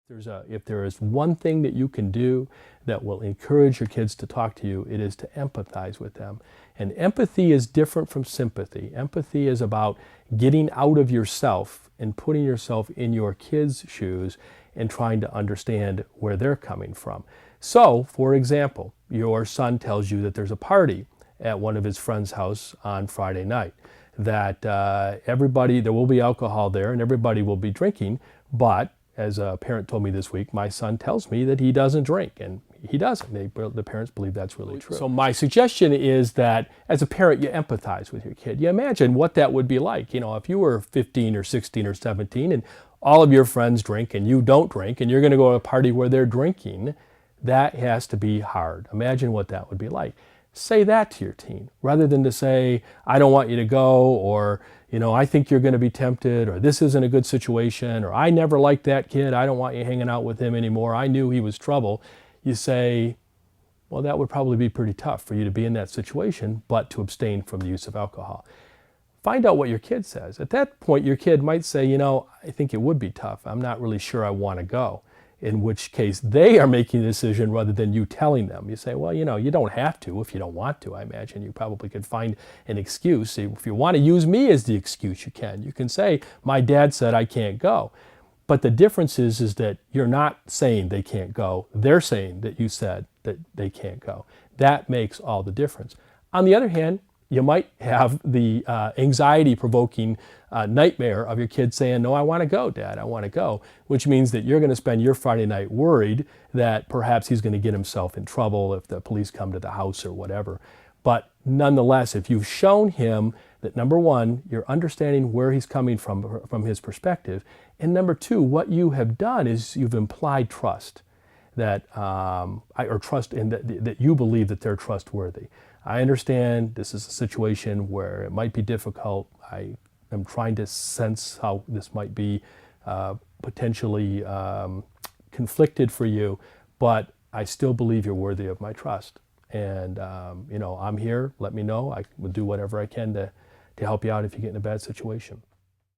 If there is one thing that you can do that will encourage your kids to talk to you, it is to empathize with them. And empathy is different from sympathy. Empathy is about getting out of yourself and putting yourself in your kids' shoes and trying to understand where they're coming from. So, for example, your son tells you that there's a party at one of his friend's house on Friday night, that there will be alcohol there and everybody will be drinking, but as a parent told me this week, my son tells me that he doesn't drink, and he doesn't. The parents believe that's really true. So my suggestion is that as a parent, you empathize with your kid. You imagine what that would be like. You know, if you were 15 or 16 or 17 and all of your friends drink and you don't drink and you're going to go to a party where they're drinking, that has to be hard. Imagine what that would be like. Say that to your teen rather than to say, I don't want you to go, or, you know, I think you're going to be tempted, or this isn't a good situation, or I never liked that kid, I don't want you hanging out with him anymore, I knew he was trouble. You say, well, that would probably be pretty tough for you to be in that situation, but to abstain from the use of alcohol. Find out what your kid says. At that point, your kid might say, you know, I think it would be tough. I'm not really sure I want to go. In which case they are making the decision rather than you telling them. You say, well, you know, you don't have to if you don't want to. I imagine you probably could find an excuse. If you want to use me as the excuse, you can. You can say, my dad said I can't go. But the difference is that you're not saying they can't go. They're saying that you said that they can't go. That makes all the difference. On the other hand, you might have the anxiety-provoking nightmare of your kid saying, no, I want to go, Dad, I want to go, which means that you're going to spend your Friday night worried that perhaps he's going to get himself in trouble if the police come to the house or whatever. But nonetheless, if you've shown him that, number one, you're understanding where he's coming from his perspective, and number two, what you have done is you've implied trust, that that you believe that they're trustworthy. I understand this is a situation where it might be difficult. I am trying to sense how this might be potentially conflicted for you, but I still believe you're worthy of my trust. And you know, I'm here. Let me know. I will do whatever I can to help you out if you get in a bad situation.